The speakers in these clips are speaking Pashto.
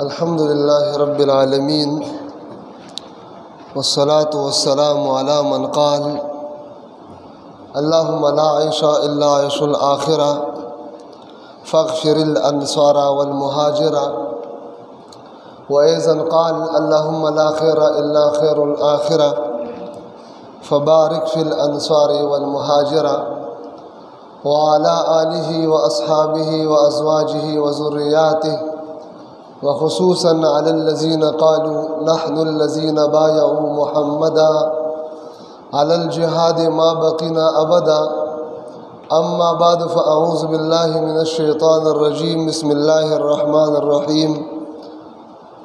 الحمد لله رب العالمين والصلاة والسلام على من قال اللهم لا عيش إلا عيش الآخرة فاغفر الأنصار والمهاجر، وأيضا قال اللهم لا خير إلا خير الآخرة فبارك في الأنصار والمهاجر، وعلى آله وأصحابه وأزواجه وذرياته، وخصوصا على الذين قالوا نحن الذين بايعوا محمدا على الجهاد ما بقينا أبدا. أما بعد، فأعوذ بالله من الشيطان الرجيم. بسم الله الرحمن الرحيم.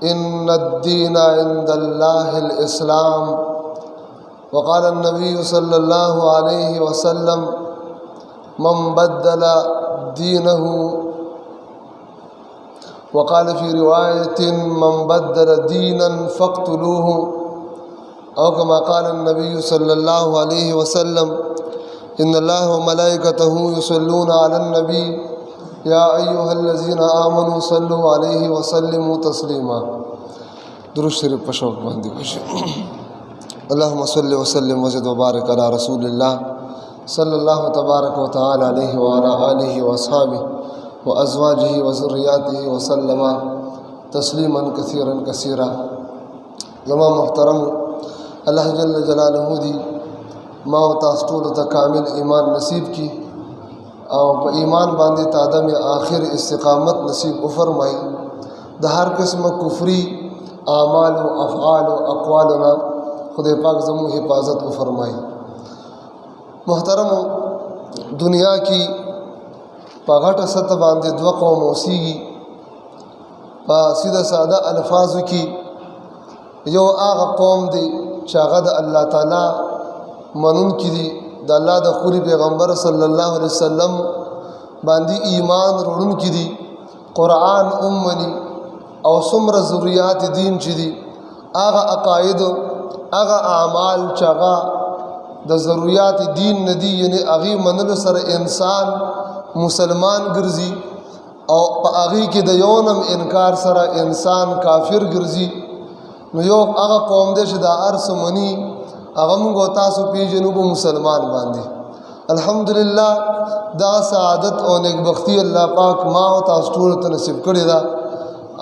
إن الدين عند الله الإسلام. وقال النبي صلى الله عليه وسلم من بدل دينه، وقال في رواية من بدل دينا فاقتلوه، أو كما قال النبي صلى الله عليه وسلم إن الله وملائكته يصلون على النبي يا أيها الذين آمنوا صلوا عليه وسلموا تسليما. درود شریف په شوق باندې وشي. اللهم صل وسلم وزد وبارك على رسول الله صلى الله تبارك وتعالى عليه وعلى آله وأصحابه وأزواجه وذرياته وسلم تسليما كثيرا كثيرا. زما محترم الله جل جلاله دی ما او تاسو ټول ته کامل ایمان نصیب کی او په ایمان باندې تادم آخر استقامت نصیب وفرمای. د هر قسمه کفری اعمال او افعال او اقوالنا خدای پاک زمو حفاظت وفرمای. محترم دنیا کی په غټه سطح باندې دوه قوم اوسېږي. په سیده ساده الفاظو کې یو هغه قوم دی چې هغه د الله تعالی منونکي دي، د الله د خوري پیغمبر صلی الله علیه وسلم باندې ایمان وروړونکي دي، قرآن مني او څومره ضروریات دین چې دي هغه عقاید هغه اعمال چې هغه د ضروریات دین نه دي، یعنی هغې منلو سره انسان مسلمان ګرځي او په هغې کې د یو نم انکار سره انسان کافر ګرځي. نو یو هغه قوم دی چې دا هر څه مني، هغه موږ او تاسو پیژنو په مسلمان باندې. الحمدلله دا سعادت او نیکبختي الله پاک ما او تاسو ټولو ته نصیب کړې ده.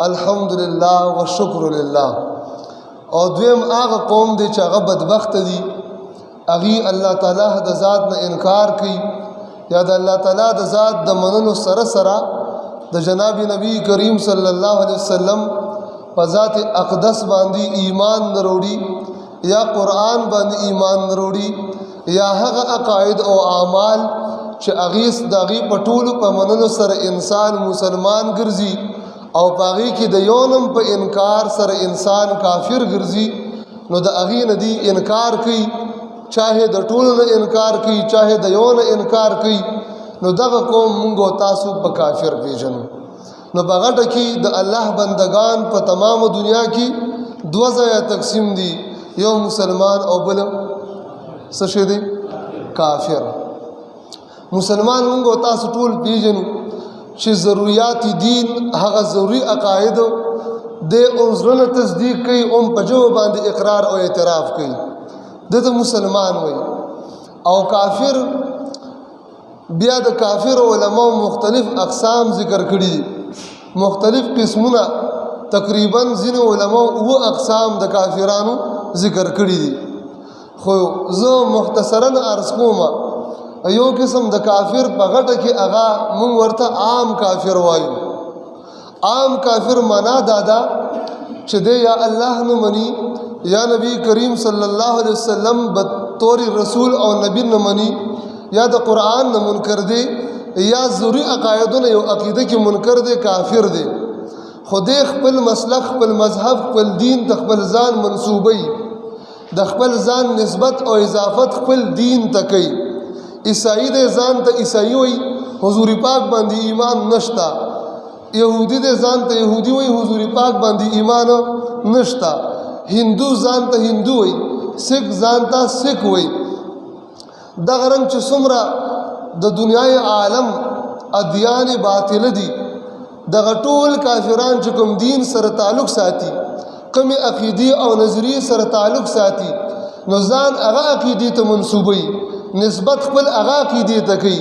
الحمدلله والشکر لله. او دویم هغه قوم دی چې هغه بدبخت دي، هغې الله تعالی د ذات نه انکار کوي یا د الله تعالی د ذات د منلو سره سره د جناب نبی کریم صلی الله علیه وسلم په ذات اقدس باندې ایمان نه وروړي، یا قرآن باندې ایمان نه وروړي، یا هغه عقاید او اعمال چې هغې د هغې په ټولو په منلو سره انسان مسلمان ګرځي او په هغې کې د یو نم په انکار سره انسان کافر ګرځي، نو د هغې نه دی انکار کوي، چاہے د ټولو نه انکار کوي چاہے د یو نه انکار کوي. نو دغه قوم موږ او تاسو په کافر پیژنو. نو په غټه کې د الله بندگان په تمام دنیا کې دوه ځایه تقسیم دي، یو مسلمان او بل څه شی دی؟ کافر. مسلمان موږ او تاسو ټول پیژنو چې ضروریات دین هغه ضروري عقاید د زړه تصدیق کوي او په ژبه باندې اقرار او اعتراف کوي، دته مسلمان وي. او کافر بیا د کافر علماء مختلف اقسام ذکر کړي، مختلف قسمونه، تقریبا ځینې علماء 9 اقسام د کافرانو ذکر کړي دي. خو زه مختصرا عرض کوم یو قسم د کافر په غټه کې هغه موږ ورته عام کافر وایو. عام کافر معنا دا ده چې دی یا الله نه مني، یا نبی کریم صلی الله علیه وسلم بطور رسول او نبی نه مني، یا د قرآن نه منکر دی، یا ضروری عقایدونه یو عقیده کې منکر دی، کافر دی. خو دی خپل مسلک، خپل مذهب، خپل دین د خپل ځان منسوبوي، د خپل ځان نسبت او اضافت خپل دین ته کوي. عیسائی دی ځان ته عیسائی وي، حضور پاک باندې ایمان نشتا. یهودی دی ځان ته یهودی وي، حضور پاک باندې ایمان نشتا. هندو ځان ته هندو وي، سکھ ځان ته سکھ وي. دغه رنګ چې څومره د دنیای عالم ادیان باطل دي، دغه ټول کافران چې کوم دین سره تعلق ساتي، کوم عقیدې او نظریې سره تعلق ساتي، نو ځان هغه عقیدې ته منسوبوي، نسبت خپل هغه عقیدې ته کوي.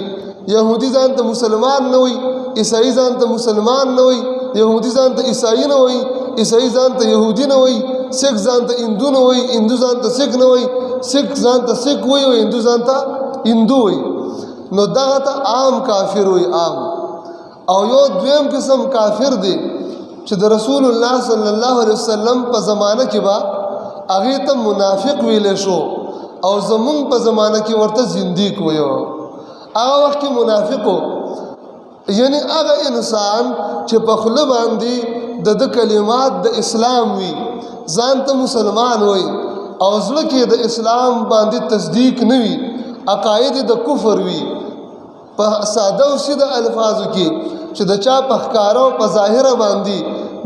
یهودي ځان ته مسلمان نه وي، عیسائی ځان ته مسلمان نه وي، یهودي ځان ته عیسائی نه وي، عیسائی ځان ته یهودي نه وي، سکھ ځان ته هندو نه وي، هندو ځان ته سکھ نه وي، سکھ ځان ته سکھ وي او هندو ځان ته هندو وي. نو دغه ته عام کافر وي، عام. او یو دویم قسم کافر دی چې د رسول الله صلی الله علیه وسلم په زمانه کې به هغې ته منافق ویلی شو او زمونږ په زمانه کې ورته زندیق ویو. هغه وخت کې منافق و، یعنی هغه انسان چې په خوله باندې د کلمات د اسلام وي، ځان ته مسلمان وي او زړه کې د اسلام باندې تصدیق نه وي، عقاید د کفر وي، په ساده او سیده الفاظو کې چې د چا په ښکاره او په ظاهره باندې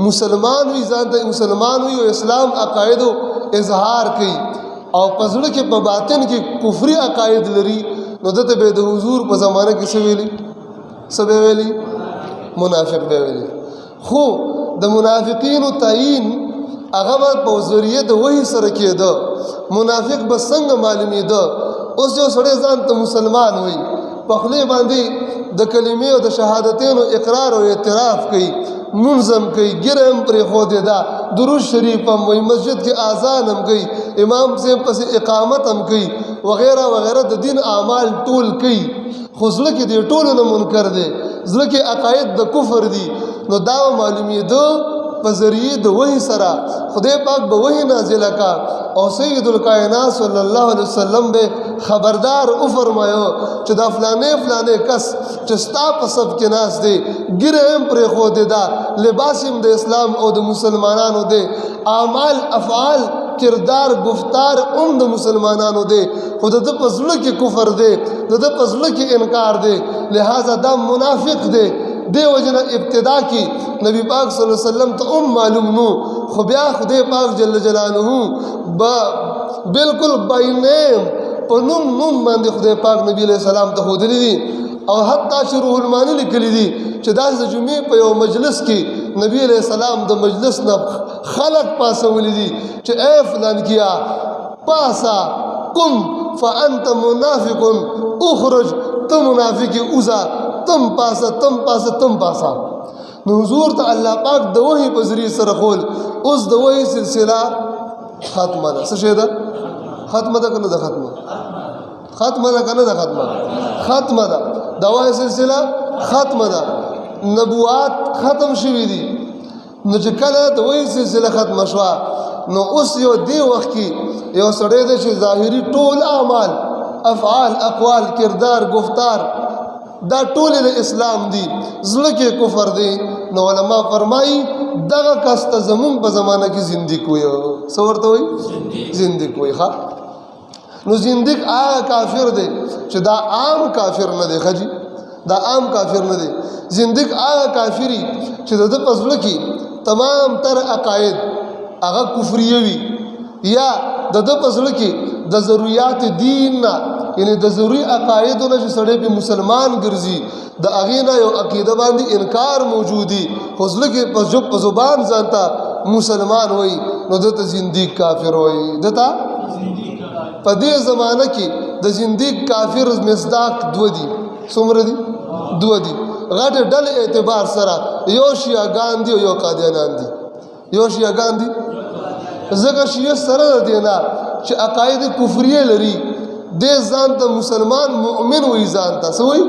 مسلمان وي، ځان ته مسلمان وي او اسلام عقایدو اظهار کوي او په زړه کې په باطن کې کفري عقاید لري، نو دته به د حضور په زمانه کې څه ویلي؟ څه به ویلي؟ منافق به ویلي. خو د منافقینو تعیین هغه به په ذریعه د وحی سره کېده. منافق به څنګه معلومېده؟ اوس یو سړی ځان ته مسلمان وي، په خولې باندې د کلمې او د شهادتینو اقرار او اعتراف کوي، منظم کوي، ګیره هم پرېښودې ده، درود شریف هم وایي، مسجد کې اذان هم کوي، امام صاحب پسې اقامت هم کوي، وغیرہ وغیرہ د دین اعمال ټول کوي، خو زړه کې دې ټولو نه منکر دی، زړه کې عقاید د کفر دي. نو دا معلومېده په ذریعه د وحی سره. خدای پاک به وحی نازله کا او سید الکائنات صلی الله علیه وسلم به خبردار او فرمایو چې دا فلانه کس چې ستا په صف کې ناست دی، ګیره هم پرېښودې ده، لباس هم د اسلام او د مسلمانانو دی، اعمال افعال کردار گفتار هم د مسلمانانو دی، خو د ده په زړه کې کفر دی، د ده په زړه کې انکار دی، لہذا دا منافق دی. دې وجه نه ابتدا کې نبی پاک صلی الله علیه وسلم ته معلوم نو، خو بیا خدای پاک جل جلاله بالکل باینیم په نوم باندې خدای پاک نبی علیہ السلام ته ښودلی دي. او حتی چې روح المانی لیکلی دي چې داسې د جمعې په یو مجلس کې نبی علیہ السلام د مجلس نه خلق پاسولی دي چې اے فلان کیا پاسا قم فانت منافق اخرج، ته منافق اوزا، تم پاسا تم پاسا تم پاسا. نو حضور ته الله پاک د وحی په ذریعه سره خول. اوس د وحی سلسله ختمه ده. څه شی ده؟ ختمه ده که نه ده؟ ختمه ده که نه ده؟ ختمه ده. د وحی سلسله ختمه ده، نبوات ختم شوي دي. نو چې کله د وحی سلسله ختمه شوه، نو اوس یو دې وخت کې یو سړی دی چې ظاهري ټول اعمال افعال اقوال کردار گفتار دا ټول د اسلام دي، زړه کې کفر دی. نو علما فرمایي دغه کس ته زمونږ په زمانه کې زندیق وایي. څه ورته وایي؟ زندیق وایي. ښه، نو زندیق هغه کافر دی چې دا عام کافر نه دی. ښه جي، دا عام کافر نه دی. زندیق هغه کافري چې د ده په زړه کې تمام تر عقاید هغه کفریه وي، یا د ده په زړه کې د ضروریات دین نه، یعنی د ضروري عقایدو نه چې سړی پې مسلمان ګرځي، د هغې نه یو عقیده باندې انکار موجودي، خو زړه کې په زبان ځان ته مسلمان وایي، نو دته زندیق کافر وایي. دته په دې زمانه کې د زندیق کافر مصداق دوه دي. څومره دي؟ دوه دي. غټې ډلې اعتبار سره یو شیعهګان دي او یو قادیانان دي. یو شیعهګان دي ځکه شیعه سره د دې نه چې عقاید کفریه لري، دې ځان ته مسلمان مؤمن وایي، ځان ته څه وایي؟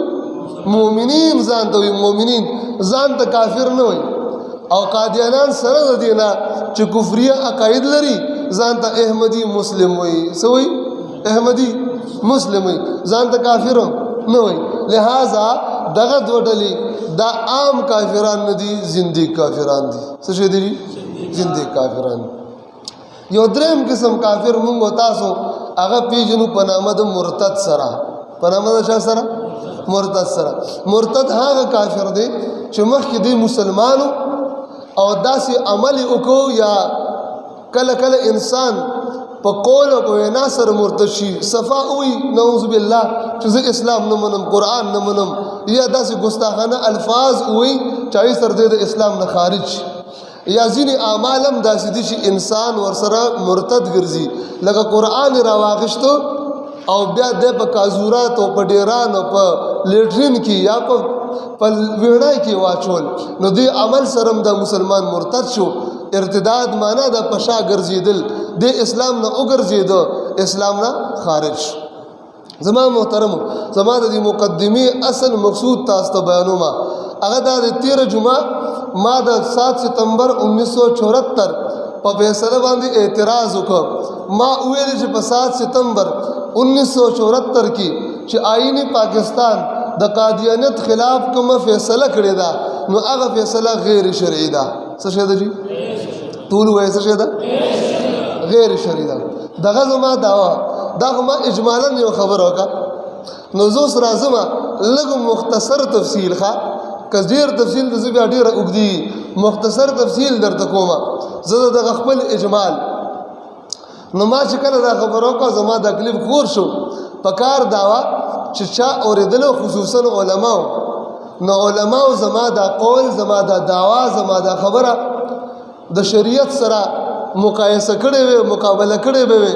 مؤمنین ځان ته وایي، مؤمنین ځان ته کافر نه وایي. او قادیانان سره د دې نه چې کفریه عقاید لري، ځان ته احمدي مسلم وایي. څه وایي؟ احمدي مسلم وایي، ځان ته کافر نه وایي. لہذا دغه دوه ډلې دا عام کافران نه دي، زندیق کافران دي. څه شی دي؟ زندیق کافران. یو دریم قسم کافر مونږ او تاسو هغه پیژنو په نامه د مرتد سره. په نامه د چا سره؟ مرتد سره. مرتد هغه کافر دی چې مخکې دی مسلمانو او داسې عمل وکړو، یا کله کله انسان په قول او په وینا سره مرتد شي، صفا وي نعوذ بالله چې زه اسلام نه منم، قرآن نه منم، یا داسې ګستاخانه الفاظ وایي چې هغې سره دی د اسلام نه خارج یا ځینې اعمال هم داسې دي چې انسان ورسره مرتد ګرځي لکه قرآن یې راواخیستو او بیا دی په کازوراتو په ډیرانو په لیټرین کې یا په ویړای کې واچول نو دې عمل سره هم د مسلمان مرتد شو ارتداد معنا د پشا ګرځېدل د اسلام نه وګرځېده اسلام نه خارج شو زما محترمو زما د دې مقدمې اصل مقصود تاسو ته بیانومه هغه دا د 13 جمعه ما د 7 ستمبر 1974 په فیصله باندې اعتراض وکړ ما ویل چې په 7 ستمبر 1974 کې چې آئین پاکستان د قادیانیت خلاف کومه فیصله کړې ده نو هغه فیصله غیر شرعي ده څه شی ده جی ټول وایي څه شی ده غیر شرعي ده دغه زما دعوا دا ما اجمالا یو خبر وکړه نو زه اوس راځم لږ مختصر تفصیل ښه که ډېر تفصیل د زه بیا ډېره اوږدي مختصر تفصیل درته کومه زه دغه خپل اجمال نو ما چې کله دا خبر وکړه زما دا کلیپ خور شو په کار دعوا چې چا اورېدلو خصوصا علماو نو علماو زما دا قول زما دا دعوا زما دا خبره د شریعت سره مقایسه کړې وي مقابله کړې وي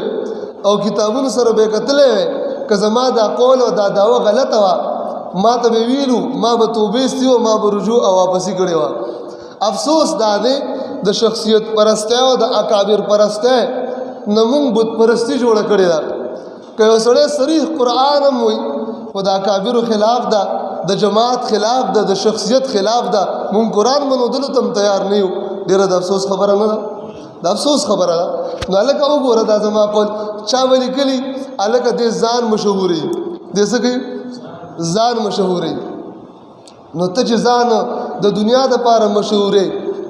او کتابونو سره به کتلې وي که زما دا قول او دا دعوا غلطه وه ما ته به ویلو ما به توبې استي او ما به رجوع او واپسي کړې وه افسوس دا دی د شخصیت پرستی او د اکابر پرستی نه مونږ بت پرستی جوړه کړې ده که یو سړی صریح قرآن هم وایي خو د اکابرو خلاف ده د جماعت خلاف ده د شخصیت خلاف ده مونږ قرآن منودلو ته هم تیار نه یو ډېره د افسوس خبره نه ده د افسوس خبره ده نو هلکه وګوره دا زما قول چا به لیکلي هلکه دې ځان مشهوري دې څه کوي ځان مشهوري نو ته چې ځان د دنیا دپاره مشهورې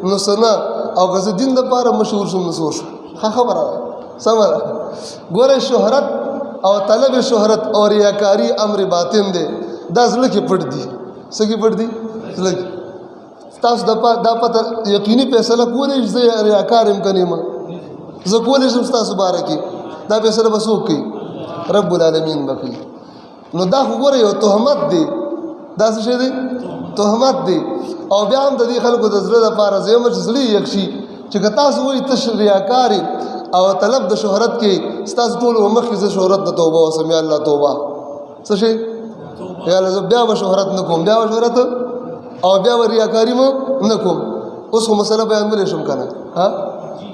نو څه نه او که زه دین دپاره مشهور شم نو څه وشو ښه خبره ده سمه ده ګوره شهرت او طلب شهرت او ریاکاری امر باطن دی دا زړه کې پټ دي څه کې پټ دي زړه کې تاسو دا پته یقیني فیصله کولی چې زه ریاکار یم که نه یم زه کولی شم ستاسو باره کې دا فیصله به څوک کوي رب العالمین به کوي نو دا خو ګوره یو تهمت دی دا څه شی دی تهمت دی او بیا هم د دې خلکو د زړه لپاره زه یم چې زړه یې یخ شي چې که تاسو وایي تش ریاکار او طلب د شهرت کې ستاسو ټول مخکې زه شهرت د توبه وسم یا الله توبه څه شي یا الله زه بیا به شهرت نه کوم بیا به شهرت او بیا به ریاکاري مو نه کوم اوس خو مسله بیانولی شم که نه ها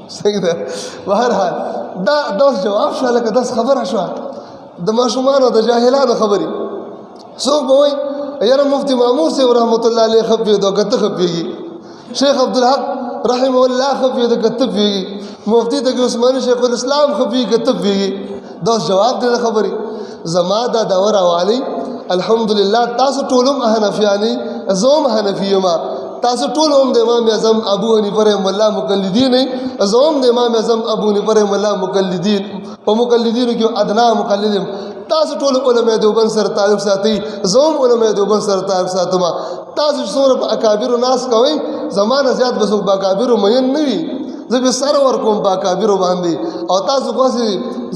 صحیح ده بهرحال دا داس جواب شو لکه داس خبره شوه د ماشومانو د جاهلانو خبرې څوک به وایي یاره مفتی مامور صاحب رحمت الله علیه خفېدو که ته خفېږي شیخ عبدالحق رحمه الله خفېده که ته پوهېږي مفتی تقي عثماني شیخ الاسلام خفېږي که ته پوهېږي دا جواب دی د خبرې زما دا دعوه راوالی الحمدلله تاسو ټول هم حنفیانې زه هم حنفي یم تاسو ټول هم د امام اعظم ابو حنیفه رحمه الله مقلدین یې زه هم د امام اعظم ابو حنیفه رحمه الله مقلدین په مقلدینو کې ادنا مقلد یم تاسو ټول علماء دیوبند سره تعلق ساتئ زه هم علماء دیوبند سره تعلق ساتم تاسو چې څومره په اکابرو ناس کوئ زما نه زیات به څوک په اکابرو مین نه وي زه به سر ورکوم په اکابرو باندې او تاسو خاصې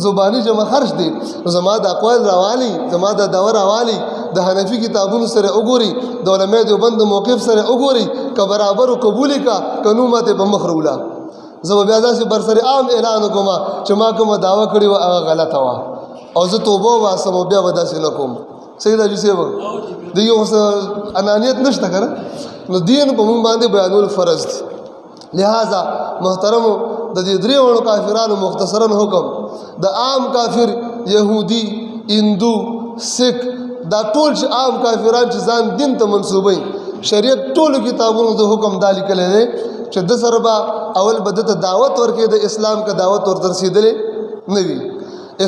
زباني جمع خرج دی زما د اقوال راوالی زما د دعوه راوالی د حنفي کتابونو سره وګوري د علماء دیوبند موقف سره وګوري که برابر او قبول کا کنو ماته په مخ رولا زه بیا داسې برسر عام اعلان کوم چې ما کومه دعوه کړې وه هغه غلطه وه او زه توبه وباسم او بیا به داسې نه کوم صحیح ده جوسیب د یو انانیت نشته که نه نو دین په مونږ باندې بیانول فرض دی لہذا محترمو د دې درې وړو کافرانو مختصرا حکم د عام کافر یهودي هندو سکھ دا ټول چې عام کافران چې ځان دین ته منسوبوي شریعت ټولو کتابونو د حکم دا لیکلی دی چې د سره به اول به دته دعوت ورکړي د اسلام که دعوت ورته رسېدلی نه وي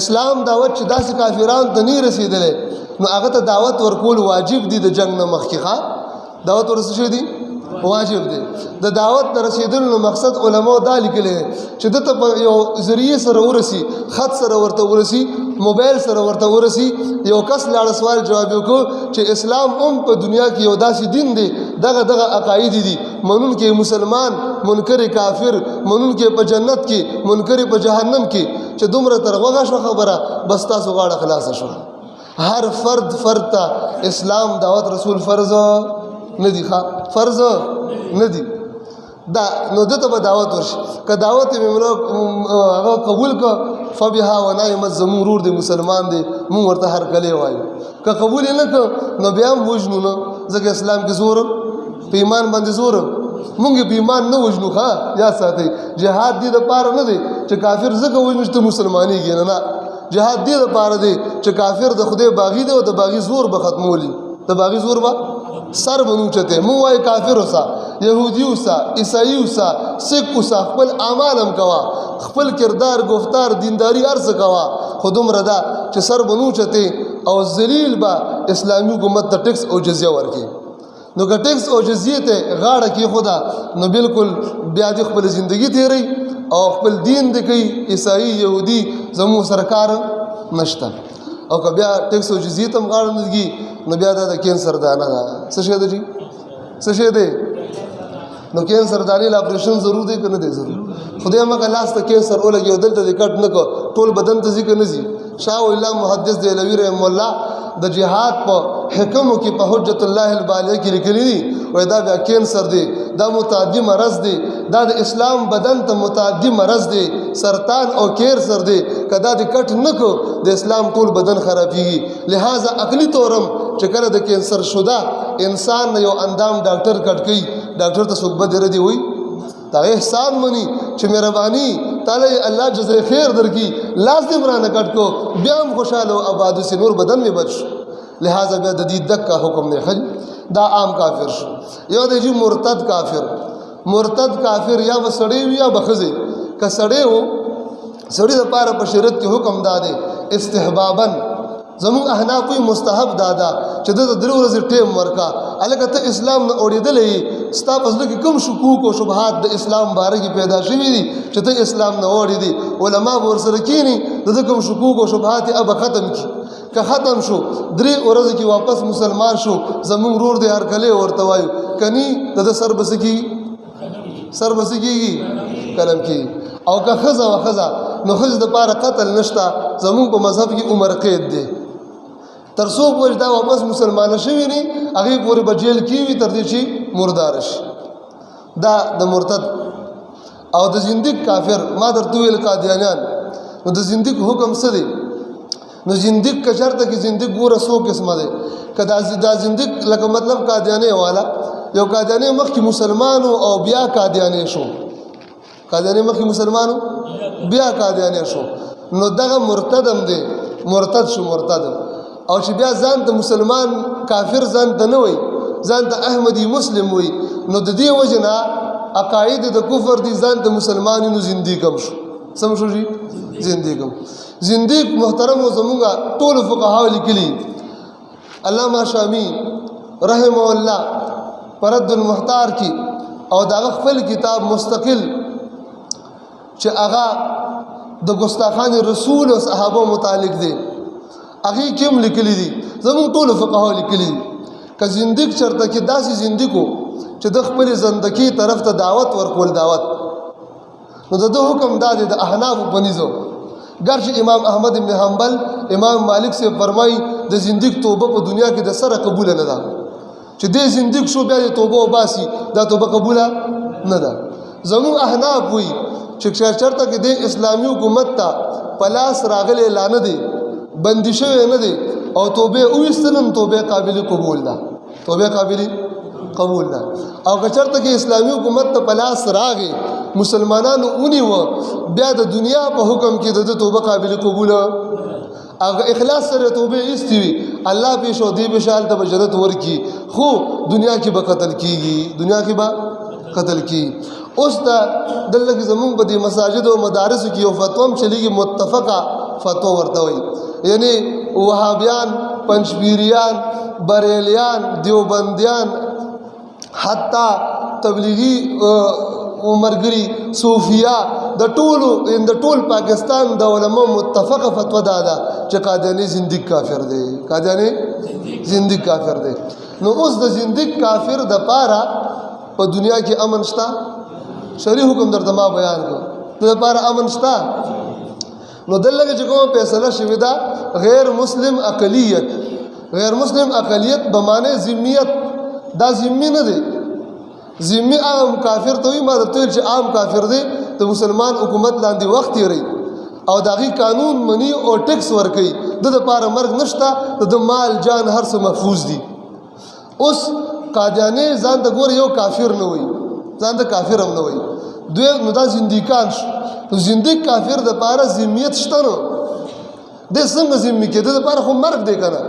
اسلام دعوت چې داسې کافرانو ته نه رسېدلی نو هغه ته دعوت ورکول واجب دي د جنګ نه مخکې دعوت ورسې دي واجب دی د دعوت د رسیدلو مقصد علماء دا لیکلی چې دته په یو ذریعې سره ورسي خط سره ورته ورسي موبایل سره ورته ورسي یو کس لاړه سوال جواب وکړو چې اسلام هم په دنیا کې یو داسې دین دی دغه عقاید دي منونکي مسلمان منکر کافر منونکي په جنت کې منکر په جهنم کې چې دومره تر غوږه شو خبره بس تاسو غاړه خلاصه شو هر فرد ته اسلام دعوت رسول فرض نه دي فرض نه دي دا نو دته به دعوت ورشي که دعوت یې هغه قبول که فبها ونعمت زموږ ورور دی مسلمان دی مونږ ورته هرکلی وایو که قبول یې نه که نو بیا هم وژنو نه ځکه اسلام کې زور په ایمان باندې زور مونږ په ایمان نه وژنو ښه یاد ساتئ جهاد دې دپاره نه دی چې کافر ځکه وژنو چې ته مسلمانېږې نه جهاد دې دپاره دی چې کافر د خدای باغي دی او د باغي زور به ختمولي د باغي زور به سر به نوچته مونږ وایو کافر اوسه یهودي اوسه عیسائی اوسه سکھ اوسه خپل اعمال هم کوه خپل کردار گفتار دینداری هر څه کوه خو دومره ده چې سر به نوچته او ذلیل به اسلامي حکومت ته ټیکس او جزیه ورکړي نو که ټیکس او جزیه ته غاړه کېښوده نو بالکل بیا دې خپل زندگی تېروي او خپل دین دې کوي عیسائی یهودي زموږ سره کار نشته او که بیا ټیکس او جزیه ته هم غاړه نه ږدي نو بیا دا د کینسر دانه ده څه شی ده جي څه شی دی نو کینسر دانې له اپریشن ضرور دی که نه دی ضرور خدای مکه لاس ته کینسر ولګي او دلته دې کټ نه کړ ټول بدن ته ځي که نه ځي شاه الله محدث دهلوي رحم الله د جهاد په حکمو کې په حجت الله البالغه کې لیکلي دي وایي دا بیا کینسر دی دا متعدي مرض دی دا د اسلام بدن ته متعدي مرض دی سرطان او کینسر دی که دا دې کټ نه کړو د اسلام ټول بدن خرابېږي لہذا عقلي طورم چې کله د کینسر شده انسان نه یو اندام ډاکټر کټ کوي ډاکټر ته څوک بد ردي وایي دا احسان مني چې مهرباني تعالی الله جزای خیر درکړي لاس دې مرانه کټ کو بیا هم خوشاله او آباد اوسې نور بدن مې بچ لہذا بیا د دې دک کا حکم نه خل دا عام کافر شو یو دی چې مرتد کافر یا وسړی وي یا بخزي که سړی وو سړی د پاره په شریعت کې حکم داده استحبابا زمون احناف کوئی مستحب دادا چې د درو ورځې ټیم ورکا الګ ته اسلام نه اوریدلې ستا پسله کې کوم شکوک او شبهات د اسلام باره کې پیدا شوي دي چې ته اسلام نه اوریدي علما ورسره کینی د کوم شکوک او شبهات اب ختم کی که ختم شو درې ورځې کې واپس مسلمان شو زمون رور دې هر کله ورته وایو کني د سر بسکی کلم کی او که خزه نو خزه د پاره قتل نشتا زمون په مذهب کې عمر قید دی تر څو پورې دا واپس مسلمان شوی نه هغه پورې بجیل کیوي تر دې چې مردار شي دا د مرتد او د زنديق کافر ما درته ویل قادیانیان نو د زنديق حکم څه دی نو زنديق کچرته کې زنديق ګوره سو قسمه دی کدا دا زنديق لکه مطلب قادیانی والا یو قادیانی مخکې مسلمانو او بیا قادیانی شو قادیانی مخکې مسلمانو بیا قادیانی شو نو دغه مرتدم دی مرتد او چې بیا ځان ته مسلمان کافر ځان ته نه وي ځان ته احمدي مسلم وي نو د دې وجه نه عقاید د کفر دي ځان ته مسلمان نو زنديق هم شو سم شو جي زنديق محترم زمونږه ټول فقها لیکلي علامه شامی رحم الله پرد المحتار کی او دا خپل کتاب مستقل چې هغه د ګستاخان رسول او صحابه متعلق دی هغه کوم لیکلي دي زموږ ټول فقها لیکلي دي که زنديق چرته کې داسې زنديقو چې د خپل زندگی طرف ته دعوت ورکول دعوت نو د حکم دادې د احناف بنیزو ګرچې امام احمد ابن حنبل امام مالک سے فرمای د زنديق توبه په دنیا کې د سره قبول نه ده چې د زنديق شو بیا د توبه وباسي دا توبه قبول نه ده زموږ احناف وي چې چرته کې د اسلامي حکومت ته پلاس راغلي اعلان دي بندشه نه دي او توبه او استلم توبه قابل قبول ده او کچرته کې اسلامي حکومت ته پلاس راغی مسلمانانو اونې و بیا د دنیا په حکم کې د توبه قابل قبول اگر اخلاص سره توبه استوي الله به شو دی به شال ته جنت ورکی خو دنیا کې به قتل کیږي اوس دا دلته کې زمونږ په دې مساجد او مدارس کې یو فتوا چلیږي متفقه فتوا ورته وي یعنی وهابیان پنځپیریان بریلیان دیوبندیان حتی تبلیغی عمرګری صوفیا د ټول پاکستان د علماء متفقه فتوا ده چې قادیانی زنديق کافر دی نو اوس د زنديق کافر د پاره په دنیا کې امن شته شریع حکم درته ما بیان کړ د پاره امن شته نو دلته چې کومه فیصله شوې ده غیر مسلم اقلیت، غیر مسلم اقلیت به معنی ذمیت، دا ذمی نه دی. ذمی عام کافر ته وي، ما درته ویل چې عام کافر دی د مسلمان حکومت لاندې وخت تېروي او د هغې قانون مني او ټیکس ورکوي، د دپاره مرګ نشته، د مال جان هر څه محفوظ دي. اوس قادیاني ځان ته ګوره یو کافر نه وایي، ځان ته کافر هم نه وایي. دوی نو دا زندیکان شو. نو زندیک کافر دپاره ذمیت شته نو دی څنګه ذمي کې؟ د دپاره خو مرګ دی که نه.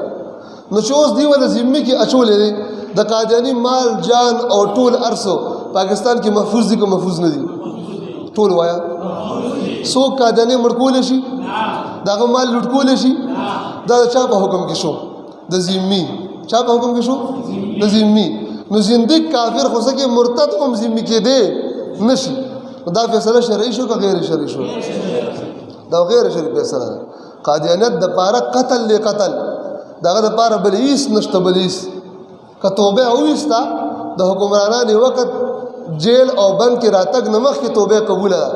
نو چې اوس دی ولې ذمي کې اچولی دی د قادیاني مال جان او ټول ارسو پاکستان کې محفوظ دي که محفوظ نه دي؟ ټول وایا څوک قادیاني مړ کولی شي؟ د هغه مال لوټ کولی شي؟ دا د چا په حکم کې شو؟ د ذمي. چا په حکم کې شو؟ د ذمي. نو زندیک کافر خو څه کې مرتد هم ذمي کېدی نشي. دا فیصله شرعي شو که غیر شرعي شو؟ دا غیر شرعي فیصله ده. قادیانیت دپاره قتل لی قتل، دغه دپاره بل هېڅ نشته. بل هېڅ که توبه وویسته د حکمرانانې وخت جیل او بند کې راتګ نه مخکې توبه قبوله ده،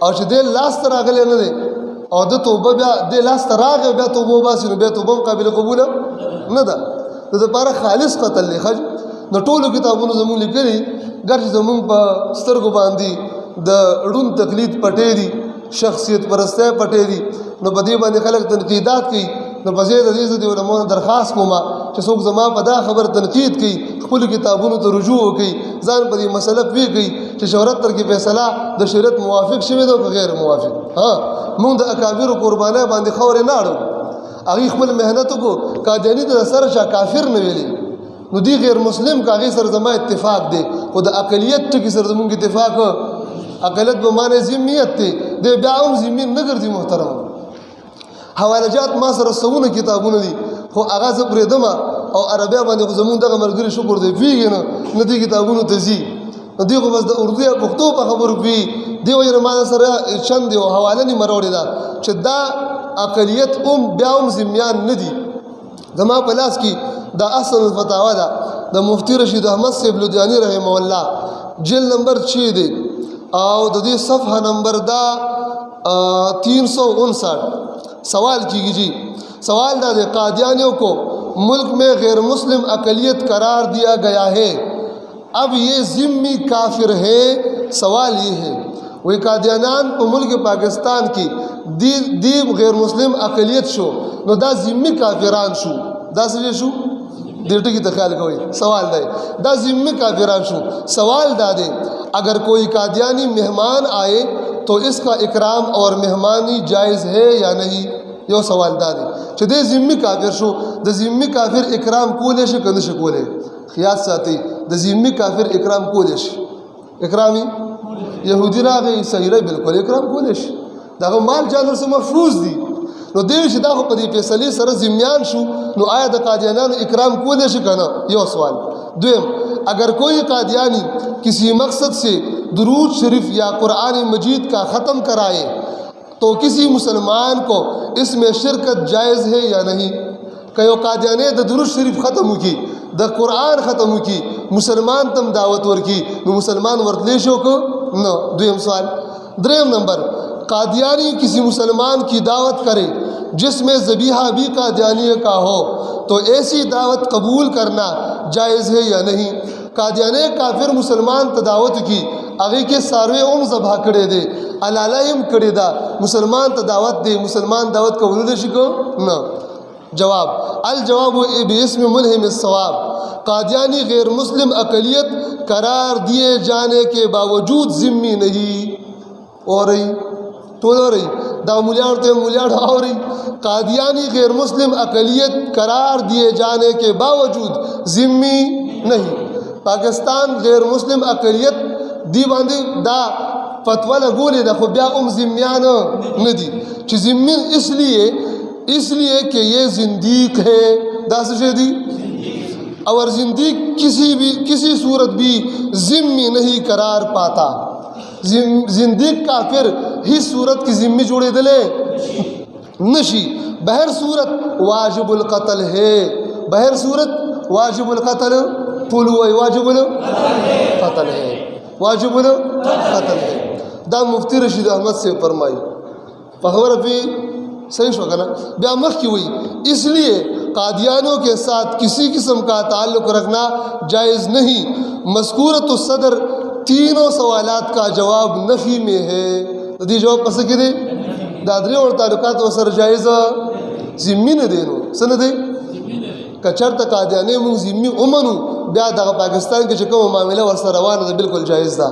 او چې دی لاس ته راغلی نه دی او د توبه بیا دی لاس ته راغی بیا توبه وباسي، نو بیا توبه هم قابل قبوله نه ده. د دپاره خالص قتل دی. ښه نو ټولو کتابونو زمونږ لیکلي ګرچې زمونږ په سترګو باندې د ړوند تقلید پټې دي، شخصیت پرستی پټې دي، نو په دې باندې خلک تنقیدات کوي. نو په ځای د دې زه د علماو درخواست کوم چې څوک زما په دا خبر تنقید کوي خپلو کتابونو ته رجوع وکړي، ځان په دې مسله پوه کړي چې شهرت تر کې فیصله د شریعت موافق شوې ده که غیر موافق. موږ د اکابرو قربانۍ باندې خاورې نه اړو، هغوی خپل محنت وکړو. قادیاني ته د سره چا کافر نه ویلي، نو دی غیر مسلم که هغې سره زما اتفاق دی، خو د اقلیت ټکي سره زمونږ اتفاق اقلیت به معنی ذمیت دی، دی بیا هم ذمي نه ګرځي. محترم حواله جات ما سره سوونه کتابونه دي، خو هغه زه پرېږدم او عربیا باندې خو زمونږ دغه ملګري شکر دی پوهېږي نه دې کتابونو ته ځي، نو دوی خو بس د اردو یا پښتو په خبرو پوهېږي. دې وجې نه ما سره چند یو حواله نیمه راوړې ده چې دا اقلیت هم بیا هم ذمیان نه دي. زما په لاس کې دا اصل الفتاوا ده د مفتی رشید احمد صاحب لدیانی رحمه الله، جلد نمبر 6 دی او د دې صفحه نمبر دا 359. سوال کیږي جی، سوال دا ہے قادیانیوں کو ملک میں غیر مسلم اقلیت قرار دیا گیا ہے، اب یہ ذمی کافر ہے. سوال یہ ہے وہی قادیانان په ملک پاکستان کی دی غیر مسلم اقلیت شو نو دا ذمی کافران شو، دا څه شو؟ دې ټکي ته خیال کوئ. سوال دی دا ذمی کافران شو. سوال دا دی اگر کوئی قادیانی مہمان آئے تو اس کا اکرام اور مہمانی جائز ہے یا نہیں؟ یو سوال دا دی چې دې ذمی کافر شو، د ذمی کافر اکرام کولی شي که نه شي کولی؟ خیال ساتئ د ذمی کافر اکرام کولی شي. اکرامي یهودي راغی عیسائی بالکل اکرام کولی شي، دغه مال جان ورسره محفوظ دي. نو دی چې دا خو په دې فیصلې سره ذمیان شو، نو آیا د قادیانانو اکرام کولی شي که نه؟ یو سوال. دویم، اگر کوئی قادیانی کسی مقصد سے درود شریف یا قرآن مجید کا ختم کرائے تو کسی مسلمان کو اس میں شرکت جائز ہے یا نہیں؟ کہ یو قادیانی د درود شریف ختم کی، د قرآن ختم کی، مسلمان تم دعوت ورکی، نو مسلمان ورتلی شو کو نو؟ دویم سوال. دریم نمبر، قادیانی کسی مسلمان کی دعوت کرے جس میں ذبیحہ بھی قادیانی کا ہو تو ایسی دعوت قبول کرنا جائز ہے یا نہیں؟ قادیانی کافر مسلمان ته دعوت کی، هغې کې څاروی هم ذبح کړی دی، حلاله هم کړې ده، مسلمان ته دعوت دی، مسلمان دعوت قبولی شي که نه؟ جواب الجواب باسم ملہم الصواب، قادیانی غیر مسلم اقلیت قرار دیے جانے کے باوجود ذمی نہیں. ہو رہی ټول ہو رہی دا ملیاڑ ته ملیاڑ ہو رہی. قادیانی غیر مسلم اقلیت قرار دیے جانے کے باوجود ذمی نہیں. پاکستان غیر مسلم اقلیت دی باندې دا فتوا لګولې ده، خو بیا هم ذمیان نه دي چې ذمی اس لیے کہ یہ زندیق ہے. دا څه شی دی؟ اور زندیق کسی صورت بھی ذمی نہیں قرار پاتا. زندیق کافر ہی صورت کی ذمی جوړېدلی نشي. بہر صورت واجب القتل ہے، بہر صورت واجب القتل، ټول وایي واجب القتل ہے، واجب القتل ہے. دا مفتی رشید احمد سے فرمائی. खबर भी सही शो ना ब्या मख की हुई, इसलिए कादियानियों के साथ किसी किस्म का ताल्लुक़ रखना जायज़ नहीं। मज़कूरत सदर तीनों सवालात का जवाब नफ़ी में है। तो दी जवाब पस के दे दादरी और ताल्लुकात वसर जायज़ ज़िम्मी न देनो सन दे कचर तक कादियानी मुंग ज़िम्मी उमनु ब्या दा पाकिस्तान के चको मामला वसर रवान है बिल्कुल जायज़ था।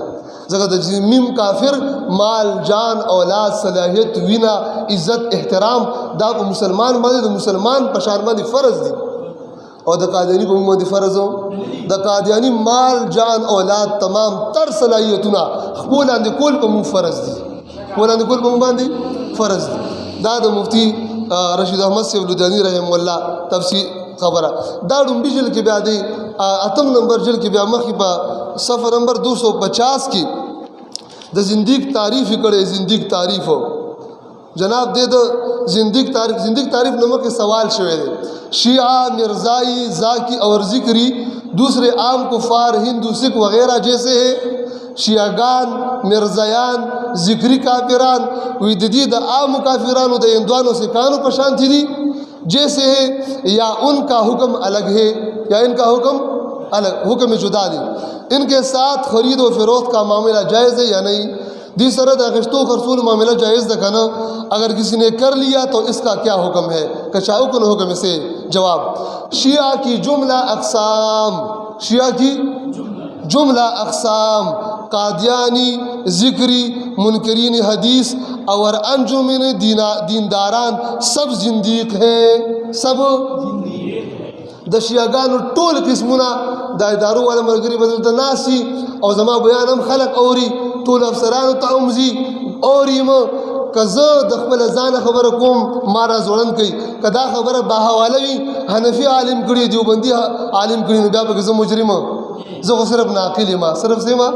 जगह ज़िम्मी काफिर माल जान औलाद सलाहियत विना इज़्ज़त एहतराम दा को मुसलमान माने तो मुसलमान पशान मानी फ़र्ज़ दी और द कादियानी को मानी फ़र्ज़ हो द कादियानी माल जान औलाद तमाम तर सलाहियतुना बोल आंदे कोल को मुंग फ़र्ज़ दी बोल आंदे कोल को मुंग बांधी फ़र्ज़ दी दा द मुफ्ती रशीद अहमद से लुधियानी रहमहुल्लाह तफसीर खबर दा डुम्बी जिल के ब्यादे अतम नंबर जिल के ब्यामा की सफ़र नंबर 250 की द जिंदगी तारीफ़ करे जिंदगी तारीफ़ हो जनाब दे दो जिंदगी तारीफ़ नमक के सवाल शवे शिया मिर्ज़ाई जाकी और ज़िक्री दूसरे आम कुफ़ार हिंदू सिख वगैरह जैसे है। शियागान मिर्ज़ायान ज़िक्री काफिरान विददी द आम काफिरान द इंदवानों से कानू पशान थी दी जैसे है या उनका हुक्म अलग है या इनका हुक्म अलग हुक्म जुदा दी। इनके साथ ख़रीद व फ़रोख्त का मामला जायज़ है या नहीं। दी सरद अगश्तो खरसूल मामला जायज़ दखाना अगर किसी ने कर लिया तो इसका क्या हुक्म है कचाऊ कन हुक्म से जवाब शिया की जुमला अक़साम शिया की जुमला अक़साम कादियानी ज़िक्री मुनकरीन हदीस और अंजुमन दीनदारान सब जिंदीक है सब दशियागान टोल किस्मुना दायदारू वाला मरगरी बदलता नासी और जमा बयानम खलक औरी टोल अफसरान ताउमजी औरी म कज़ दखबल जान खबर कोम मारा जोड़न कई कदा खबर बाहवालवी हनफी आलिम कड़ी देवबंदी आलिम कड़ी नबिया पे कज़ मुजरिम जो सिर्फ नाकिल माँ सिर्फ से माँ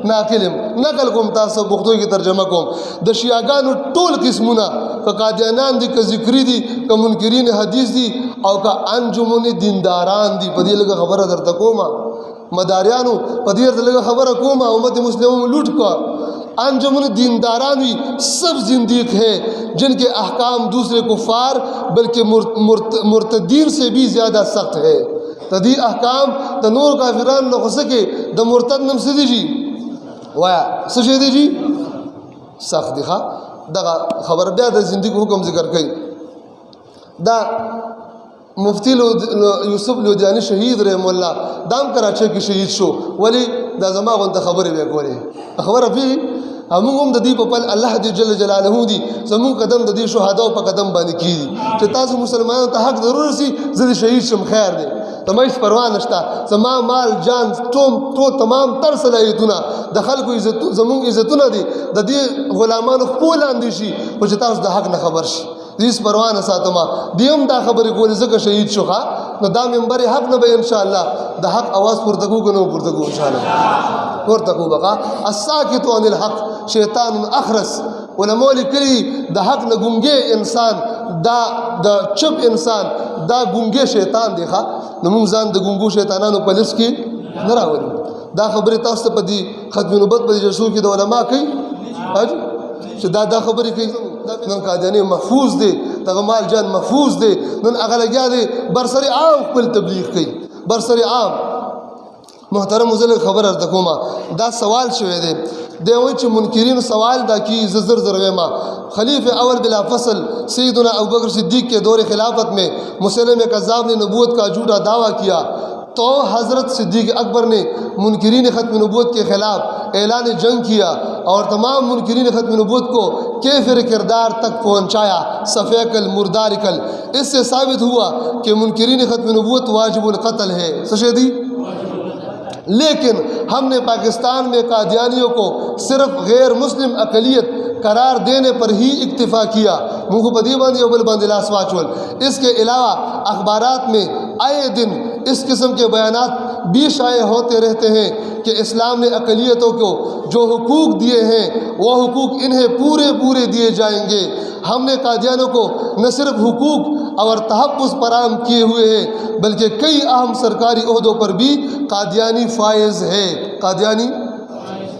नाकिल नकल कोम तासब बुख्तों की तर्जमा कोम दशियागान टोल किस्मुना का कादियानान दी का ज़िक्री दी का मुनकरीन हदीस दी और का अंजुमन दीनदारान दी पदी लगा खबर दर तकोमा मदारियानु पदी लगा खबर कोमा उम्मत मुस्लिम लूट का अंजुमन दीनदारान भी सब जिंदीक है जिनके अहकाम दूसरे कुफ़ार बल्कि मुर्तदीन से भी ज़्यादा सख्त है। तदी अहकाम तनूर काफिरान न हो सके द मुर्तद नम सिदी जी वाया सशेदी जी सख्त दिखा दगा खबर ब्या द जिंदगी हुक्म जिक्र कई दा मुफ्ती यूसुफ लुधियानी शहीद रहमहुल्लाह दाम कराची की शहीद शो वली दा जमा गन खबर बे गोले खबर अभी हम ददी पल अल्लाह जल जलालहू दी समू कदम ददी शहादा पर कदम बंद की दी चता से मुसलमानों का हक जरूर सी जद शहीद शम खैर दे तमाइश परवाह नश्ता समा माल जान तो तमाम तर सलाहियतुना दखल को इज्जत जमून इज्जतुना दी ददी गुलामान पोल आंदीशी वो चता उस हक न खबर शी इस परवाह न सातमा दियम दा खबर को जगह शहीद शुखा न दा मेंबर हक न बे इंशाअल्लाह द हक आवाज़ पुरतगू को न पुरतगू इंशाअल्लाह पुरतगू बका अस्साकितु अनिल हक शैतान अखरस उलमोली करी द हक न गुंगे इंसान दा चुप इंसान दा गुंगे शैतान देखा नमुजान द गुंगू शैतानानु पुलिस की नरावली दा खबर तास्त पदी खत्म नबत पदी जसू की द उलमा कई आज दा खबर कई नन कादियानी महफूज दे तगमाल जान महफूज दे नन अगल गया दे बरसर आम कुल तबलीग कई बरसर आम मोहतरम मुझे खबर अर्तकुमा दा सवाल शवे दे देवच मुनकिरीन सवाल दा की जर जरवेमा खलीफ अवल बिला फसल सैयदना अबू बकर सिद्दीक़ के दौर खिलाफत में मुसलम कज़्ज़ाब ने नबूवत का झूठा दावा किया तो हज़रत सिद्दीक़ अकबर ने मुनकिरीन ख़त्म नबूवत के ख़िलाफ़ ऐलान जंग किया और तमाम मुनकिरीन ख़त्म नबूवत को केफिर किरदार तक पहुँचाया सफ़ेकल मुर्दारिकल। इससे साबित हुआ कि मुनकिरीन ख़त्म नबूवत वाजिबुल क़त्ल है सशेदी। लेकिन हमने पाकिस्तान में कादियानियों को सिर्फ गैर मुस्लिम अक़लियत करार देने पर ही इक्तिफ़ा किया मुँह पदी बंद अबुल बंदिलासवाचुल। इसके अलावा अखबारात में आए दिन इस किस्म के बयानात भी शाये होते रहते हैं कि इस्लाम ने अक़लियतों को जो हुकूक दिए हैं वह हुकूक इन्हें पूरे पूरे दिए जाएंगे। हमने कादियानों को न सिर्फ हुकूक और तहफ़्फ़ुज़ फराहम किए हुए हैं बल्कि कई अहम सरकारी ओहदों पर भी कादियानी फायज़ है। कादियानी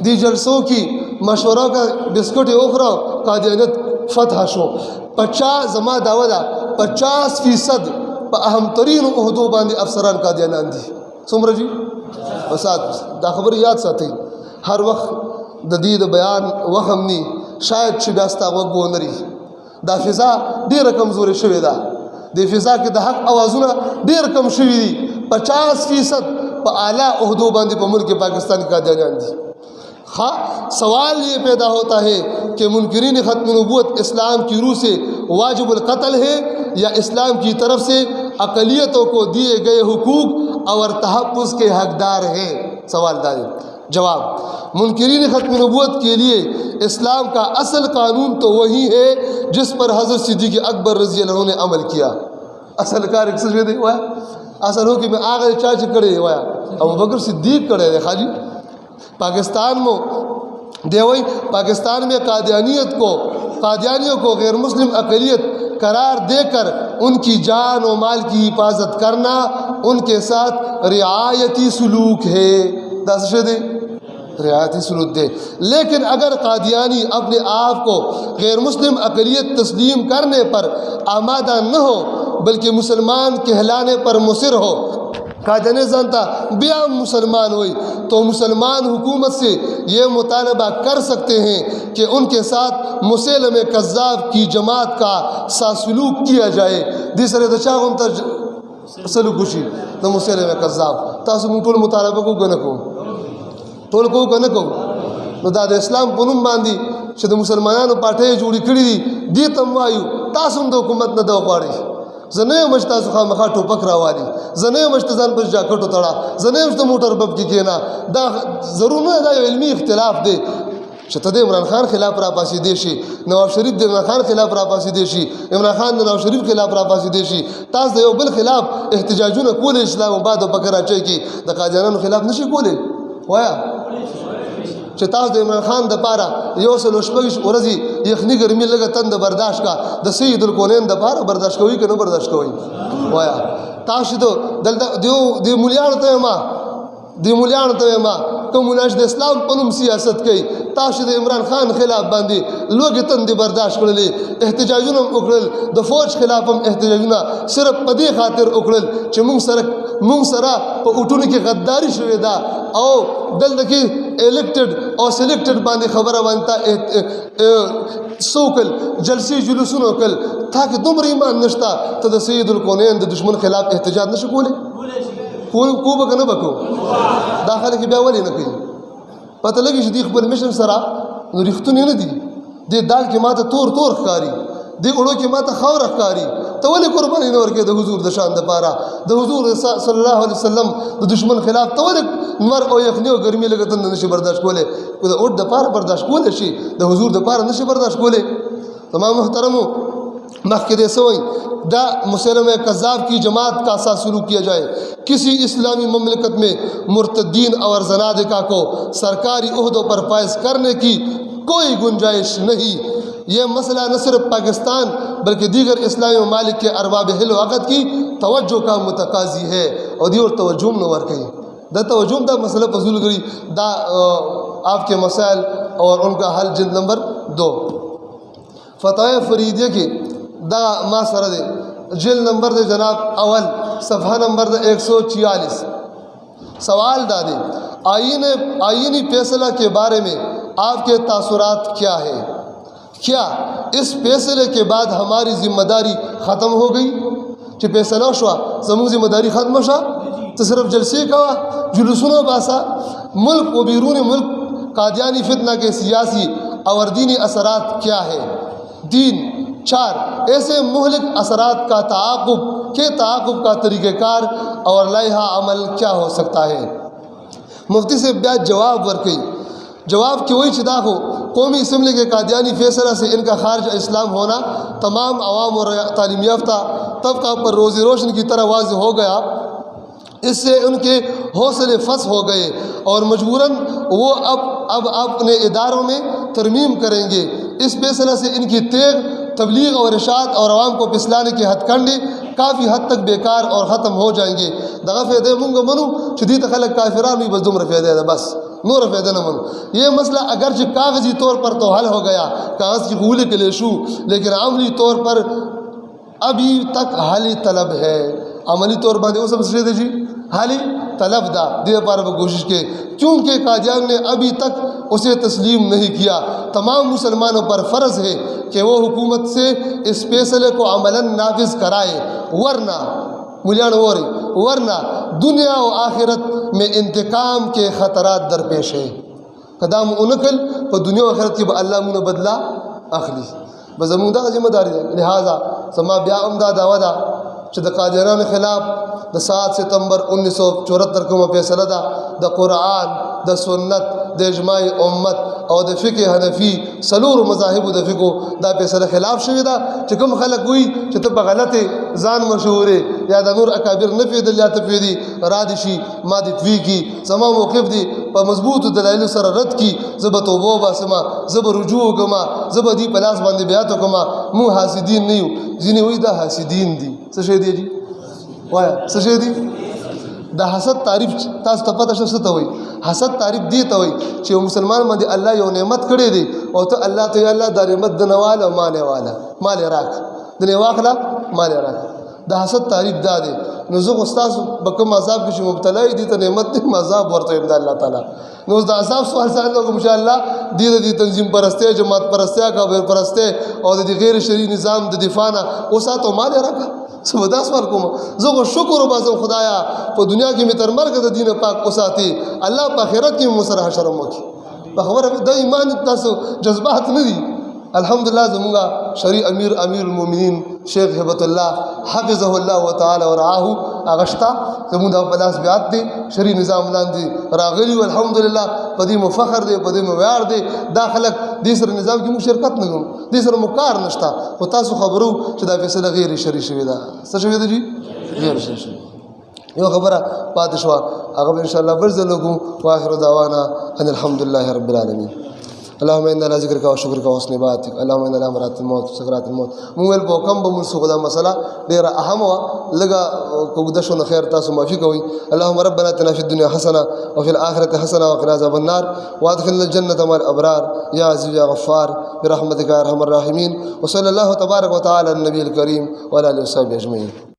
दी जलसों की मशवरों का बिस्कुट उखरा कादियानियत فتح شو 50 زما داودا 50% په اهم ترین عہدو باندې افسران قادیانان دي. څومره جی؟ فساد. دا خبر یاد ساتئ هر وخت د دې د بیان وهم ني شاید چې بیا ستا غوږ ونري. دا فضا ډیره کمزورې شوې ده. د فضا کې د حق اوازونه ډیر کم شوي دي. 50% په اعلیٰ عہدوں باندې په ملک پاکستان کا قادیانیان دي. سوال یہ پیدا ہوتا ہے کہ منکرین ختم نبوت اسلام کی روح سے واجب القتل ہے یا اسلام کی طرف سے اقلیتوں کو دیے گئے حقوق اور تحفظ کے حقدار ہیں؟ سوال دار. جواب: منکرین ختم نبوت کے لیے اسلام کا اصل قانون تو وہی ہے جس پر حضرت صدیق اکبر رضی اللہ عنہ نے عمل کیا. اصل کار ایک سجدے دے ہوا ہے اصل ہو کہ میں آگے چاچ کڑے ہوا ہے ابو بکر صدیق کڑے دے خاجی. پاکستان میں دیوئی پاکستان میں قادیانیوں کو غیر مسلم اقلیت قرار دے کر ان کی جان و مال کی حفاظت کرنا ان کے ساتھ رعایتی سلوک ہے. دس دے رعایتی سلوک دے. لیکن اگر قادیانی اپنے آپ کو غیر مسلم اقلیت تسلیم کرنے پر آمادہ نہ ہو بلکہ مسلمان کہلانے پر مصر ہو قادیانی جانتا بیا مسلمان ہوئی تو مسلمان حکومت سے یہ مطالبہ کر سکتے ہیں کہ ان کے ساتھ مسلم کذاب کی جماعت کا سلوک کیا جائے. دوسرے دچا ہم تر سلوک گوشی تو مسلم کذاب تاسو من ټول مطالبه کو کنه کو ټول کو کنه کو نو دا د اسلام په نوم باندې چې د مسلمانانو پاټې جوړې کړې دي دې تم وایو تاسو د حکومت نه دا غواړي. زنه مشت تاسو خامخا ټوپک راوالي زنه مشت ځان پر جاکټو تړه زنه مشت موټر بب کې کېنا دا ضرور نه دا علمي اختلاف دی چې ته د عمران خان خلاف را پاسې دی شي نواز شریف د عمران خان خلاف را پاسې دی شي عمران خان د نواز شریف خلاف را پاسې دی شي تاسو د یو بل خلاف احتجاجونه کول اسلام آباد او په کراچۍ کې د قادیانانو خلاف نشي کولی وایا چې تاسو د عمران خان د پاره یو سل شپږ ورځې یخني ګرمي لګه تند برداشت کا د سید الکونین د پاره برداشت کوي که نه برداشت کوي وایا تاسو دلته د مولیانو ته ما کوم مناش د اسلام په نوم سیاست کوي تاسو د عمران خان خلاف باندې لوګي تند برداشت کړلې احتجاجونه وکړل د فوج خلاف هم احتجاجونه صرف په دې خاطر وکړل چې موږ سره په اوټونو کې غداری شوې ده او دلته کې الیکټډ او سلیکټډ باندې خبره وانته سوکل جلسې جلوسونه وکړل تا کې دومره ایمان نشته ته د سید الکونین د دشمن خلاف احتجاج نشي کولی کو به که نه به کو دا خلک بیا ولې نه کوي پته لګي چې دې خپل مشن سره نو رښتونې نه دي دې دال کې ماته تور ښکاري دې اوړو کې ماته خاوره ښکاري ته ولې قرباني نه ورکوې د حضور د شان دپاره د حضور صلی الله علیه وسلم د دشمن خلاف ته ولې نور او یخني او ګرمي لږه تنده نشي برداشت کولی که د اوټ دپاره برداشت کولی شي د حضور دپاره نشي برداشت کولی. تمام محترمو مخکې دې څه وایي دا مسلم کذاب کی جماعت کا سا سلوک کیا جائے. کسی اسلامی مملکت میں مرتدین اور زنادقہ کو سرکاری عہدوں پر فائز کرنے کی کوئی گنجائش نہیں. یہ مسئلہ نہ صرف پاکستان بلکہ دیگر اسلامی ممالک کے ارباب حل و عقد کی توجہ کا متقاضی ہے اور دی اور توجہ نہ ورکئی دا توجہ دا مسئلہ فضول گری دا آپ کے مسائل اور ان کا حل جلد نمبر 2 فتاوی فریدیہ کی دا ما سره دی جلد نمبر دے جناب اول صفحہ نمبر دے 146. سوال دا دے آئینی فیصلہ کے بارے میں آپ کے تاثرات کیا ہے؟ کیا اس فیصلے کے بعد ہماری ذمہ داری ختم ہو گئی کہ فیصلہ شوا زمون ذمہ داری ختم شوا تو صرف جلسے کوا جلوسونو باسا ملک و بیرون ملک قادیانی فتنہ کے سیاسی اور دینی اثرات کیا ہے؟ 4 ایسے مہلک اثرات کا تعاقب کا طریقہ کار اور لائحہ عمل کیا ہو سکتا ہے؟ مفتی سے بیا جواب ورکی جواب کہ وہی چدا ہو قومی اسمبلی کے قادیانی فیصلہ سے ان کا خارج اسلام ہونا تمام عوام اور تعلیم یافتہ طبقہ پر روزی روشن کی طرح واضح ہو گیا. اس سے ان کے حوصلے پھنس ہو گئے اور مجبوراً وہ اب اپنے اداروں میں ترمیم کریں گے. اس فیصلہ سے ان کی تیغ تبلیغ اور ارشاد اور عوام کو پسلانے کے ہتھ کنڈے کافی حد تک بیکار اور ختم ہو جائیں گے. دغه فائدې مونږ منو چې دې ته خلک کافران وي بس دومره فائدې ده بس نور فائدہ نہ منو. یہ مسئلہ اگرچہ کاغذی طور پر تو حل ہو گیا, کاغذ کی غولے کے لیے شو, لیکن عملی طور پر ابھی تک حالی طلب ہے. عملی طور پر وہ سب سے جی حالی طلب دا دے پار وہ کوشش کے, کیونکہ قادیان نے ابھی تک اسے تسلیم نہیں کیا. تمام مسلمانوں پر فرض ہے کہ وہ حکومت سے اس فیصلے کو عملاً نافذ کرائے, ورنہ دنیا و آخرت میں انتقام کے خطرات درپیش ہے. قدام انکل پر دنیا و آخرت کی اللہ من بدلا اخلی بزمون دا ذمہ داری ده. لہذا سما بیا امدا دعوا دا چې د قادیانانو خلاف د 7 ستمبر 1974 کومه فیصله ده د قرآن د سنت د اجماع امت او د فقه حنفی سلور مذاهب د فقه دا فیصله خلاف شوی ده. چې کوم خلک وي چې ته په غلطه ځان مشهورې یا د نور اکابر نه پیدل یا ته پیدي را دي شي ما دي توی کی زما موقف دي په مضبوط دلایل سره رد کی زب توبه باسما زب رجوع کما زب دی پلاس باندې بیات کما مو حاسدین نه یو ځینې وي دا حاسدین دي. څه شي دي جی وایا څه شي دي؟ دا حسد تعریف تاسو ته پته شته څه ته وایي؟ حسد تعریف دی ته وایي چې مسلمان باندې الله یو نعمت کړی دی او ته الله ته الله دا نعمت د نواله مال والا مال راک د نه واخله مال راک. دا حسد تعریف دا دی. نو زه استاد بکم عذاب کې مبتلا دي ته نعمت دې عذاب ورته امداد الله تعالی. نو دا عذاب سوال سره کوم ان شاء الله دې تنظیم پرسته جماعت پرسته کابر پرسته او د غیر شرعي نظام د دفاع نه اوساتو مال راک. سبدا سوال کوم زه شکر وباسم خدایا په دنیا کې می تر مرګ د دین پاک اوساتي الله په آخرت کې مسره حشر موکي. په خبره د ایمان تاسو جذبات نه دي. الحمدلله زمونږه شریع امیر المؤمنین شیخ هبت الله حفظه الله تعالی ورعاه اغشتا زمونږ د پلاس بیات دي شریع نظام لاندې راغلی الحمدلله په دې مفخر دي په دې ویاړ دي. دا خلک دې سره نظام کې مشارکت نه کوم دې سره مکار نشتا. او تاسو خبرو چې دا فیصله غیر شرعي شوی ده. څه شوی ده جی؟ غیر شرعي شوی. یو خبره پاتې شو هغه ان شاء الله ورزه لګو. واخر دعوانا ان الحمدلله رب العالمین. اللهم انا على ذكرك وشكرك وحسن عبادتك. اللهم انا على امرات الموت وسكرات الموت. موږ په کم به موږ خدا مسله ډیره اهم وا لګه کوګد شو نه خیر تاسو معافي کوي. اللهم ربنا اتنا في الدنيا حسنه وفي الاخره حسنه وقنا عذاب النار وادخلنا الجنه مع الابرار يا عزيز يا غفار برحمتك يا ارحم الراحمين. وصلى الله تبارك وتعالى على النبي الكريم وعلى اله وصحبه اجمعين.